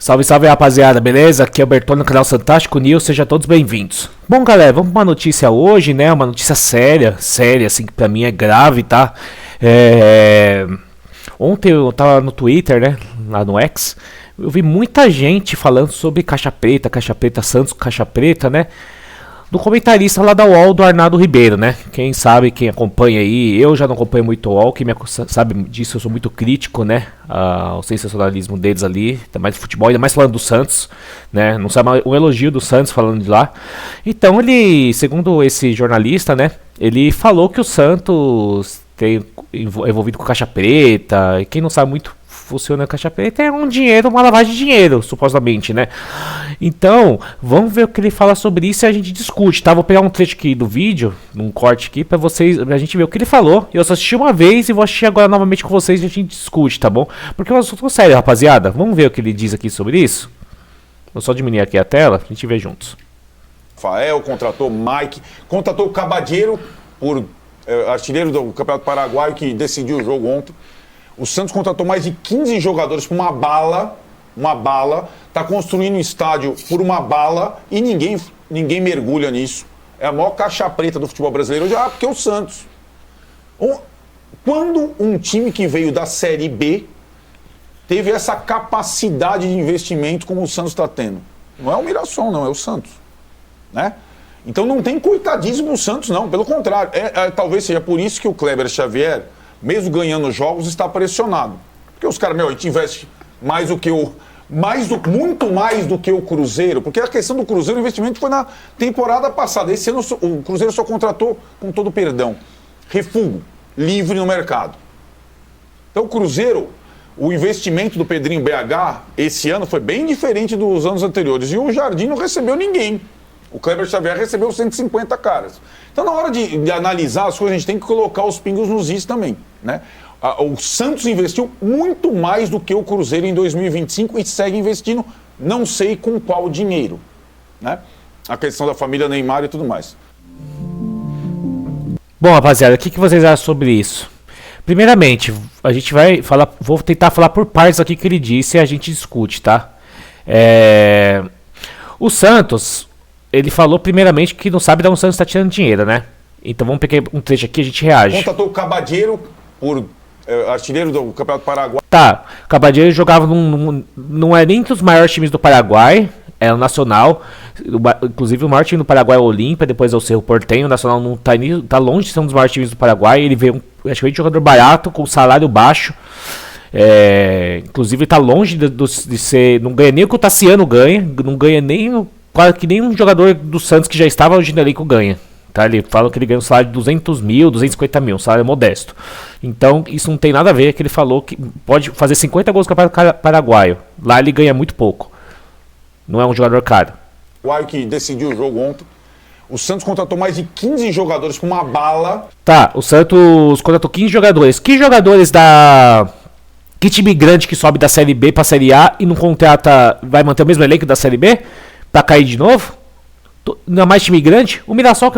Salve, salve rapaziada, beleza? Aqui é o Bertone no canal Fantástico News, sejam todos bem-vindos. Bom galera, vamos pra uma notícia hoje, né? Uma notícia séria, assim, que pra mim é grave, tá? Ontem eu tava no Twitter, né? Lá no X, eu vi muita gente falando sobre Caixa Preta, Santos, Caixa Preta, né? Do comentarista lá da UOL, do Arnaldo Ribeiro, né? Quem sabe, quem acompanha aí, eu já não acompanho muito o UOL, quem sabe disso, eu sou muito crítico, né? O sensacionalismo deles ali, ainda mais do futebol, ainda mais falando do Santos, né? Não sabe um elogio do Santos falando de lá. Então ele, segundo esse jornalista, né? Ele falou que o Santos tem envolvido com Caixa Preta, e quem não sabe muito funciona a Caixa Preta, é um dinheiro, uma lavagem de dinheiro, supostamente, né? Então, vamos ver o que ele fala sobre isso e a gente discute, tá? Vou pegar um trecho aqui do vídeo, um corte aqui, pra gente ver o que ele falou. Eu só assisti uma vez e vou assistir agora novamente com vocês e a gente discute, tá bom? Porque é um assunto sério, rapaziada. Vamos ver o que ele diz aqui sobre isso? Vou só diminuir aqui a tela, a gente vê juntos. Rafael, contratou Mike, contratou o Cabadeiro, artilheiro do Campeonato Paraguaio, que decidiu o jogo ontem. O Santos contratou mais de 15 jogadores por uma bala, tá construindo um estádio por uma bala e ninguém mergulha nisso. É a maior caixa preta do futebol brasileiro já, porque é o Santos. Quando um time que veio da Série B teve essa capacidade de investimento como o Santos está tendo? Não é o Mirassol, não, é o Santos, né? Então não tem coitadismo no Santos, não, pelo contrário. Talvez seja por isso que o Kleber Xavier, mesmo ganhando jogos, está pressionado. Porque os caras, a gente investe muito mais do que o Cruzeiro, porque a questão do Cruzeiro, o investimento foi na temporada passada. Esse ano o Cruzeiro só contratou, com todo perdão, refúgio, livre no mercado. Então o Cruzeiro, o investimento do Pedrinho BH esse ano foi bem diferente dos anos anteriores. E o Jardim não recebeu ninguém. O Kleber Xavier recebeu 150 caras. Então, na hora de analisar as coisas, a gente tem que colocar os pingos nos is também, né? O Santos investiu muito mais do que o Cruzeiro em 2025 e segue investindo, não sei com qual dinheiro, né? A questão da família Neymar e tudo mais. Bom, rapaziada, o que vocês acham sobre isso? Primeiramente, a gente vai falar, vou tentar falar por partes aqui que ele disse e a gente discute, tá? O Santos, ele falou primeiramente que não sabe de onde o Santos está tirando dinheiro, né? Então vamos pegar um trecho aqui e a gente reage. Contratou o Cabadeiro artilheiro do Campeonato Paraguai. Tá, o Cabadeiro jogava não é nem entre os maiores times do Paraguai, é o Nacional. Inclusive o maior time do Paraguai é o Olímpia, depois é o Cerro Porteño. O Nacional não tá longe de ser um dos maiores times do Paraguai. Ele veio praticamente jogador barato, com salário baixo. Inclusive tá longe de ser. Não ganha nem o que o Tassiano ganha, não ganha nem quase que nem um jogador do Santos que já estava hoje no elenco ganha. Tá? Ele fala que ele ganha um salário de 200 mil, 250 mil, um salário modesto. Então isso não tem nada a ver, que ele falou que pode fazer 50 gols no Campeonato Paraguaio. Lá ele ganha muito pouco. Não é um jogador caro. O que decidiu o jogo ontem. O Santos contratou mais de 15 jogadores por uma bala. Tá, o Santos contratou 15 jogadores. Que jogadores Que time grande que sobe da Série B pra Série A e não contrata, vai manter o mesmo elenco da Série B pra cair de novo? Não é mais time grande? O Mirassol,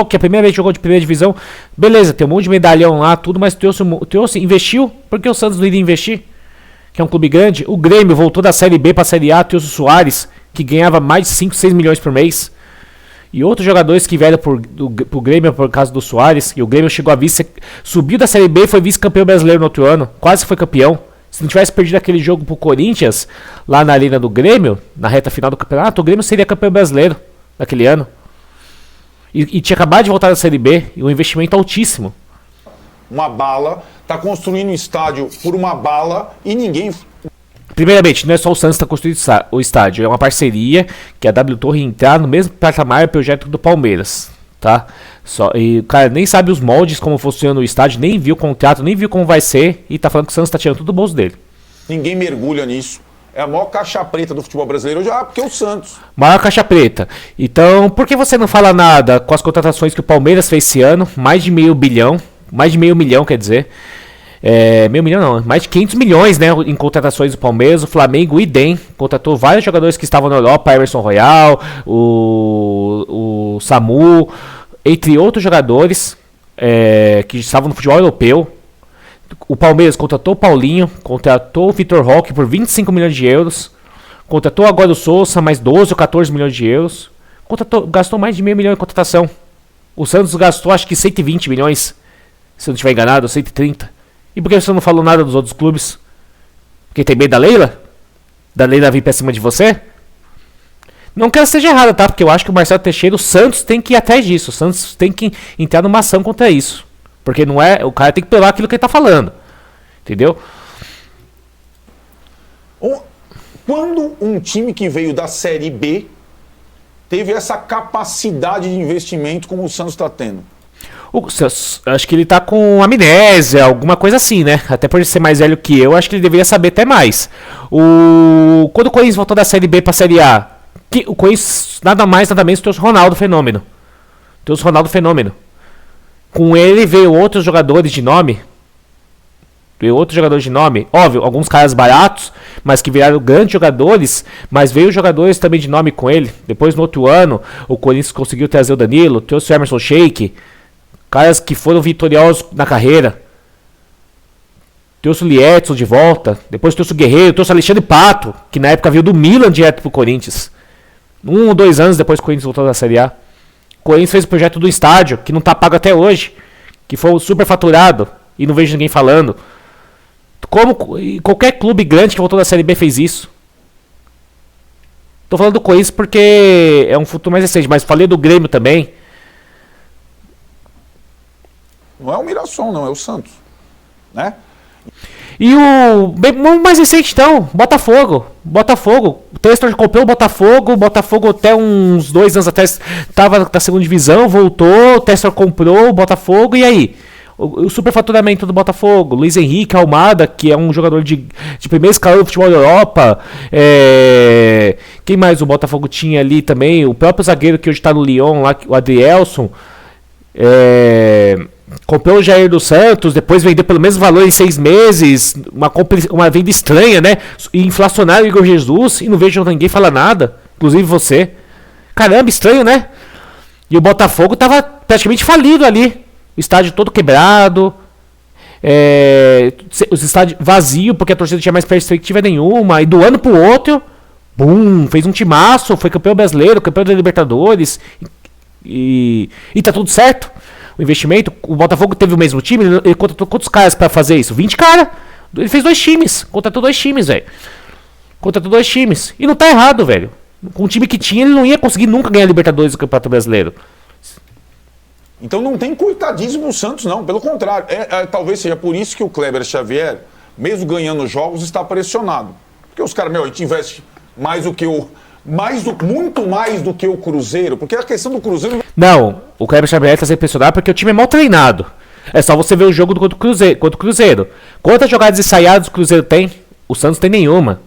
que a primeira vez jogou de primeira divisão, beleza, tem um monte de medalhão lá, tudo, mas trouxe, investiu, por que o Santos não iria investir? Que é um clube grande. O Grêmio voltou da Série B pra Série A, trouxe o Soares, que ganhava mais de 5, 6 milhões por mês. E outros jogadores que vieram pro Grêmio por causa do Soares, e o Grêmio chegou a subiu da Série B e foi vice-campeão brasileiro no outro ano, quase foi campeão. Se não tivesse perdido aquele jogo pro Corinthians, lá na arena do Grêmio, na reta final do campeonato, o Grêmio seria campeão brasileiro naquele ano. E tinha acabado de voltar da Série B, e um investimento altíssimo. Uma bala, tá construindo um estádio por uma bala e ninguém... Primeiramente, não é só o Santos que está construindo o estádio, é uma parceria que a W Torre entrar no mesmo patamar projeto do Palmeiras, tá? E o cara nem sabe os moldes, como funciona o estádio, nem viu o contrato, nem viu como vai ser, e tá falando que o Santos está tirando tudo do bolso dele. Ninguém mergulha nisso. É a maior caixa preta do futebol brasileiro já, porque é o Santos. Maior caixa preta. Então, por que você não fala nada com as contratações que o Palmeiras fez esse ano? Mais de meio milhão, quer dizer. Meio milhão não, mais de 500 milhões, né, em contratações do Palmeiras. O Flamengo, o idem, contratou vários jogadores que estavam na Europa, Emerson Royal, o Samu, entre outros jogadores que estavam no futebol europeu. O Palmeiras contratou o Paulinho, contratou o Vitor Roque por 25 milhões de euros. Contratou agora o Sousa, mais 12 ou 14 milhões de euros. Gastou mais de meio milhão em contratação. O Santos gastou acho que 120 milhões. Se eu não estiver enganado, 130. E por que você não falou nada dos outros clubes? Porque tem medo da Leila? Da Leila vir pra cima de você? Não quero que esteja errado, tá? Porque eu acho que o Marcelo Teixeira, o Santos tem que ir atrás disso. O Santos tem que entrar numa ação contra isso. Porque não é. O cara tem que pegar aquilo que ele tá falando. Entendeu? Quando um time que veio da Série B teve essa capacidade de investimento como o Santos está tendo? Acho que ele tá com amnésia, alguma coisa assim, né? Até por ele ser mais velho que eu, acho que ele deveria saber até mais. Quando o Corinthians voltou da Série B pra Série A, o Corinthians nada mais, nada menos trouxe o Ronaldo Fenômeno. Trouxe o Ronaldo Fenômeno. Com ele veio outros jogadores de nome. Óbvio, alguns caras baratos, mas que viraram grandes jogadores, mas veio jogadores também de nome com ele. Depois, no outro ano, o Corinthians conseguiu trazer o Danilo, trouxe o Emerson Sheik, caras que foram vitoriosos na carreira. Trouxe o Liedson de volta, depois trouxe o Guerreiro, trouxe o Alexandre Pato, que na época veio do Milan direto pro Corinthians. 1 ou 2 anos depois que o Corinthians voltou da Série A. O Corinthians fez o projeto do estádio, que não tá pago até hoje, que foi super faturado, e não vejo ninguém falando. Como qualquer clube grande que voltou da Série B fez isso. Tô falando do Corinthians porque é um futuro mais recente, mas falei do Grêmio também. Não é o Mirassol, não, é o Santos, né? E o mais recente então, Botafogo. O Testor comprou o Botafogo até uns 2 anos atrás estava na segunda divisão, voltou, o Testor comprou o Botafogo, e aí? O superfaturamento do Botafogo, Luiz Henrique Almada, que é um jogador de primeiro escalão do futebol da Europa. Quem mais o Botafogo tinha ali também? O próprio zagueiro que hoje está no Lyon, lá, o Adrielson. Comprou o Jair dos Santos, depois vendeu pelo mesmo valor em 6 meses. Uma venda estranha, né? E inflacionário Igor Jesus, e não vejo ninguém falar nada, inclusive você. Caramba, estranho, né? E o Botafogo estava praticamente falido ali. O estádio todo quebrado, os estádios vazios, porque a torcida não tinha mais perspectiva nenhuma, e do ano pro outro, fez um timaço, foi campeão brasileiro, campeão da Libertadores, e tá tudo certo. O investimento, o Botafogo teve o mesmo time, ele contratou quantos caras pra fazer isso? 20 caras. Ele fez 2 times, contratou 2 times, velho. E não tá errado, velho. Com o time que tinha, ele não ia conseguir nunca ganhar a Libertadores do Campeonato Brasileiro. Então não tem coitadismo no Santos, não. Pelo contrário. Talvez seja por isso que o Kleber Xavier, mesmo ganhando jogos, está pressionado. Porque os caras, a gente investe mais do que muito mais do que o Cruzeiro. Porque a questão do Cruzeiro... Não, o Kleber Xavier está sendo pressionado porque o time é mal treinado. É só você ver o jogo contra o Cruzeiro. Quantas jogadas ensaiadas o Cruzeiro tem? O Santos tem nenhuma.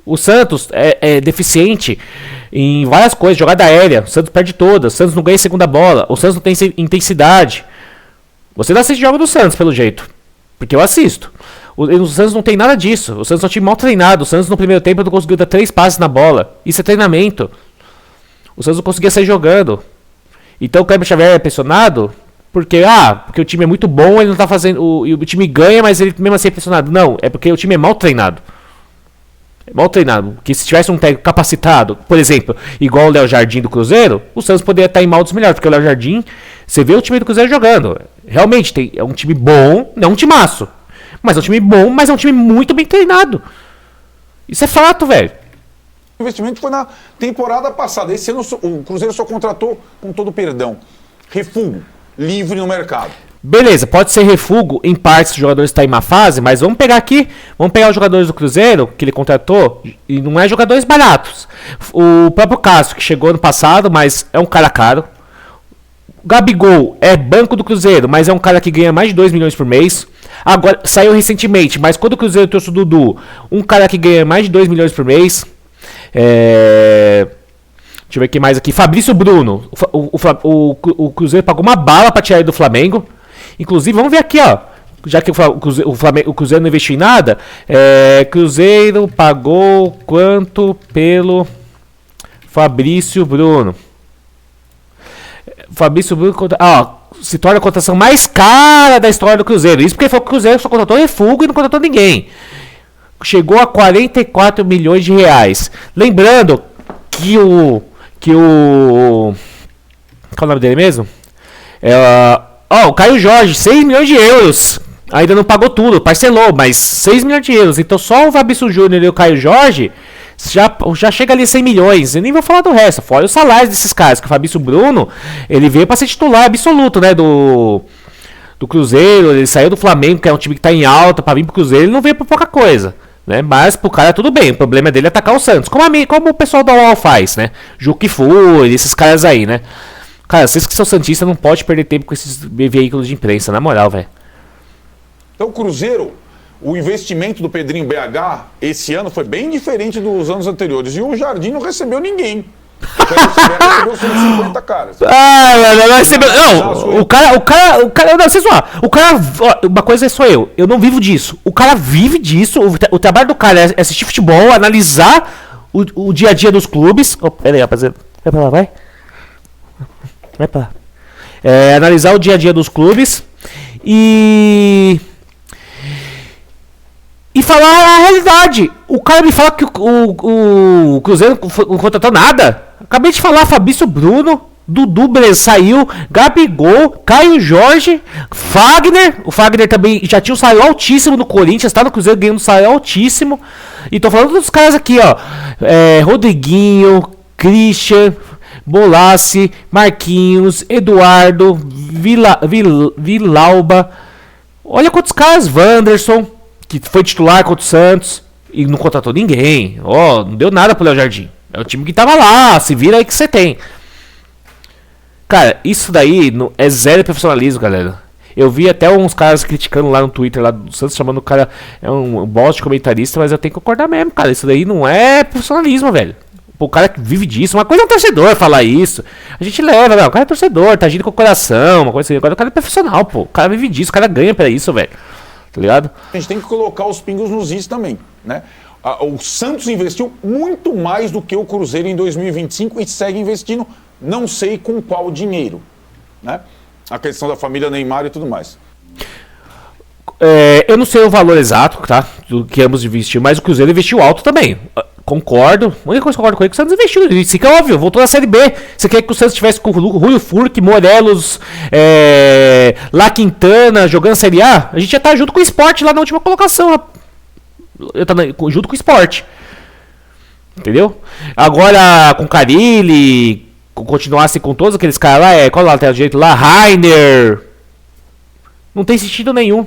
O Santos é deficiente em várias coisas, jogada aérea, o Santos perde todas, o Santos não ganha segunda bola, o Santos não tem intensidade. Você não assiste jogo do Santos, pelo jeito, porque eu assisto. O Santos não tem nada disso, o Santos é um time mal treinado, o Santos no primeiro tempo não conseguiu dar 3 passes na bola, isso é treinamento. O Santos não conseguia sair jogando. Então o Kleber Xavier é pressionado porque o time é muito bom, ele não tá fazendo, o time ganha, mas ele mesmo assim é pressionado. Não, é porque o time é mal treinado. Mal treinado, que se tivesse um técnico capacitado, por exemplo, igual o Léo Jardim do Cruzeiro, o Santos poderia estar em mal dos melhores, porque o Léo Jardim, você vê o time do Cruzeiro jogando, realmente é um time bom, não é um timaço, mas é um time bom, mas é um time muito bem treinado. Isso é fato, velho. O investimento foi na temporada passada. Esse ano o Cruzeiro só contratou, com todo perdão, refúgio livre no mercado. Beleza, pode ser refúgio em partes, os jogadores estão em má fase, mas vamos pegar os jogadores do Cruzeiro que ele contratou, e não é jogadores baratos. O próprio Cássio, que chegou ano passado, mas é um cara caro. O Gabigol é banco do Cruzeiro, mas é um cara que ganha mais de 2 milhões por mês. Agora, saiu recentemente, mas quando o Cruzeiro trouxe o Dudu, um cara que ganha mais de 2 milhões por mês. Deixa eu ver o que mais aqui. Fabrício Bruno. O Cruzeiro pagou uma bala para tirar ele do Flamengo. Inclusive, vamos ver aqui, ó. Já que o Cruzeiro não investiu em nada, Cruzeiro pagou quanto pelo Fabrício Bruno? Fabrício Bruno se torna a contratação mais cara da história do Cruzeiro. Isso porque foi o Cruzeiro só contratou refúgio e não contratou ninguém. chegou a 44 milhões de reais. Lembrando que o qual é o nome dele mesmo? O Caio Jorge, 6 milhões de euros. Ainda não pagou tudo, parcelou, mas 6 milhões de euros. Então só o Fabrício Júnior e o Caio Jorge já chega ali a 100 milhões. Eu nem vou falar do resto, fora os salários desses caras. Que o Fabrício Bruno, ele veio para ser titular absoluto, né, do Cruzeiro. Ele saiu do Flamengo, que é um time que tá em alta, para vir pro Cruzeiro. Ele não veio por pouca coisa, né? Mas pro cara tudo bem. O problema dele é atacar o Santos, como o pessoal da UOL faz, né? Juque Furi, esses caras aí, né? Cara, vocês que são santistas não pode perder tempo com esses veículos de imprensa, na moral, velho. Então o Cruzeiro, o investimento do Pedrinho BH esse ano foi bem diferente dos anos anteriores. E o Jardim não recebeu ninguém. Recebeu 150 caras. Não recebeu. Não, o cara. Não, vocês vão. O cara. Uma coisa sou eu. Eu não vivo disso. O cara vive disso. O trabalho do cara é assistir futebol, analisar o dia a dia dos clubes. Pera aí, rapaziada. Vai pra lá, vai. Vai pra lá. Analisar o dia a dia dos clubes. E falar a realidade. O cara me fala que o Cruzeiro não contratou nada. Acabei de falar, Fabrício Bruno, Dudu saiu, Gabigol, Caio Jorge, Fagner. O Fagner também já tinha um salário altíssimo no Corinthians, tá no Cruzeiro ganhando um salário altíssimo. E tô falando dos caras aqui, ó. Rodriguinho, Christian, Bolassi, Marquinhos, Eduardo, Vilauba. Olha quantos caras, Wanderson, que foi titular contra o Santos e não contratou ninguém. Não deu nada pro Léo Jardim. É o time que tava lá, se vira aí que você tem. Cara, isso daí é zero profissionalismo, galera. Eu vi até uns caras criticando lá no Twitter, lá do Santos, chamando o cara um bosta de comentarista, mas eu tenho que concordar mesmo, cara. Isso daí não é profissionalismo, velho. O cara que vive disso, uma coisa é um torcedor falar isso. A gente leva, não, o cara é torcedor, tá agindo com o coração, uma coisa assim. Agora o cara é profissional, pô. O cara vive disso, o cara ganha pra isso, velho. Tá ligado? A gente tem que colocar os pingos nos is também, né? O Santos investiu muito mais do que o Cruzeiro em 2025 e segue investindo, não sei com qual dinheiro, né? A questão da família Neymar e tudo mais. Eu não sei o valor exato, tá? Do que ambos investiram, mas o Cruzeiro investiu alto também. Concordo. A única coisa que eu concordo com ele é que o Santos investiu. Isso que é óbvio, voltou na Série B. Você quer que o Santos tivesse com o Rúlio Furque, Morelos, La Quintana jogando Série A? A gente já tá junto com o Sport lá na última colocação. Junto com o Sport. Entendeu? Agora com o Carille, continuasse com todos aqueles caras lá, qual é o lateral direito lá? Rainer. Não tem sentido nenhum.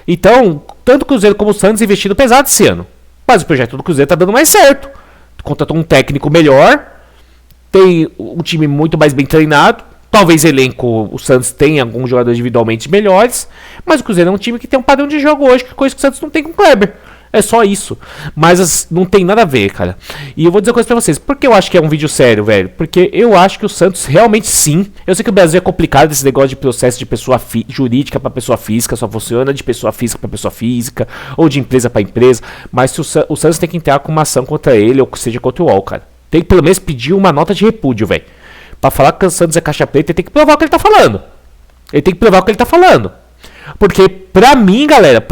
Então, tanto o Cruzeiro como o Santos investindo pesado esse ano. Mas o projeto do Cruzeiro tá dando mais certo. Contratou um técnico melhor, tem um time muito mais bem treinado. Talvez elenco, o Santos tenha alguns jogadores individualmente melhores, mas o Cruzeiro é um time que tem um padrão de jogo hoje, que coisa que o Santos não tem com o Kleber. É só isso. Mas não tem nada a ver, cara. E eu vou dizer uma coisa pra vocês. Por que eu acho que é um vídeo sério, velho? Porque eu acho que o Santos realmente sim. Eu sei que o Brasil é complicado esse negócio de processo de pessoa jurídica pra pessoa física. Só funciona de pessoa física pra pessoa física. Ou de empresa pra empresa. Mas se o Santos tem que entrar com uma ação contra ele, ou seja, contra o UOL, cara. Tem que pelo menos pedir uma nota de repúdio, velho. Pra falar que o Santos é caixa preta, ele tem que provar o que ele tá falando. Ele tem que provar o que ele tá falando. Porque pra mim, galera,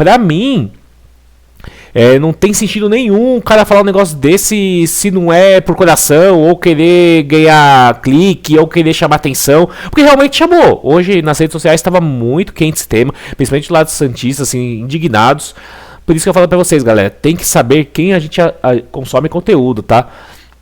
não tem sentido nenhum o cara falar um negócio desse se não é por coração, ou querer ganhar clique, ou querer chamar atenção. Porque realmente chamou. Hoje nas redes sociais estava muito quente esse tema, principalmente do lado dos santistas, assim, indignados. Por isso que eu falo pra vocês, galera, tem que saber quem a gente consome conteúdo, tá?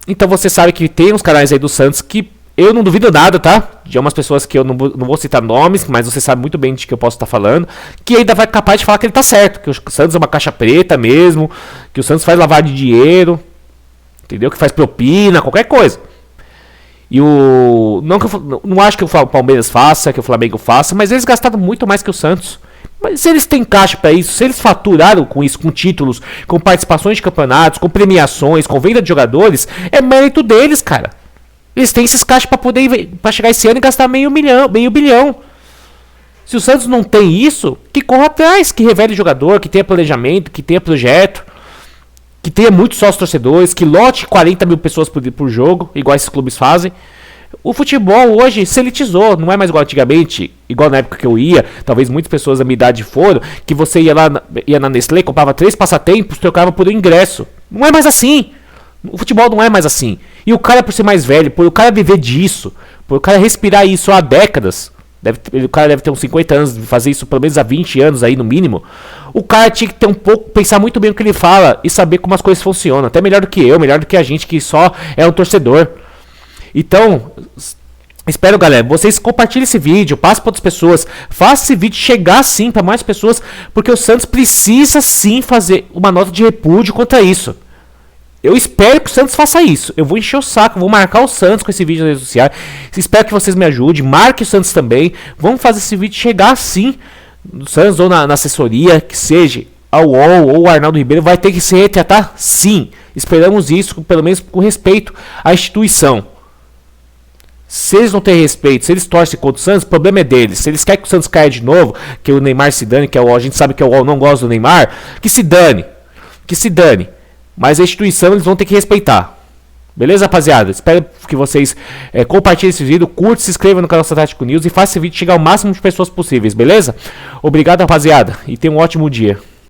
Então você sabe que tem uns canais aí do Santos que eu não duvido nada, tá? De umas pessoas que eu não vou citar nomes, mas você sabe muito bem de que eu posso estar falando, que ainda vai capaz de falar que ele tá certo, que o Santos é uma caixa preta mesmo, que o Santos faz lavagem de dinheiro, entendeu? Que faz propina, qualquer coisa. E não acho que o Palmeiras faça, que o Flamengo faça, mas eles gastaram muito mais que o Santos. Mas se eles têm caixa para isso, se eles faturaram com isso, com títulos, com participações de campeonatos, com premiações, com venda de jogadores, é mérito deles, cara. Eles têm esses caixas para chegar esse ano e gastar meio bilhão. Se o Santos não tem isso, que corra atrás, que revele jogador, que tenha planejamento, que tenha projeto, que tenha muitos sócios torcedores, que lote 40 mil pessoas por jogo, igual esses clubes fazem. O futebol hoje se elitizou, não é mais igual antigamente, igual na época que eu ia, talvez muitas pessoas da minha idade foram, que você ia lá, ia na Nestlé, comprava 3 passatempos, trocava por um ingresso. Não é mais assim. O futebol não é mais assim. E o cara, por ser mais velho, por o cara viver disso, por o cara respirar isso há décadas, o cara deve ter uns 50 anos, fazer isso pelo menos há 20 anos aí no mínimo. O cara tinha que ter um pouco, pensar muito bem o que ele fala e saber como as coisas funcionam. Até melhor do que eu, melhor do que a gente que só é um torcedor. Então, espero, galera, vocês compartilhem esse vídeo, passem para outras pessoas, façam esse vídeo chegar sim para mais pessoas, porque o Santos precisa sim fazer uma nota de repúdio contra isso. Eu espero que o Santos faça isso. Eu vou encher o saco, vou marcar o Santos com esse vídeo nas redes sociais. Espero que vocês me ajudem, marque o Santos também. Vamos fazer esse vídeo chegar sim no Santos ou na assessoria, que seja a UOL ou o Arnaldo Ribeiro, vai ter que se retratar sim. Esperamos isso, pelo menos com respeito à instituição. Se eles não têm respeito, se eles torcem contra o Santos, o problema é deles. Se eles querem que o Santos caia de novo, que o Neymar se dane, que a gente sabe que a UOL não gosta do Neymar, que se dane. Que se dane. Mas a instituição eles vão ter que respeitar. Beleza, rapaziada? Espero que vocês compartilhem esse vídeo, curtam, se inscrevam no canal Fantástico News e façam esse vídeo chegar ao máximo de pessoas possíveis, beleza? Obrigado, rapaziada, e tenham um ótimo dia.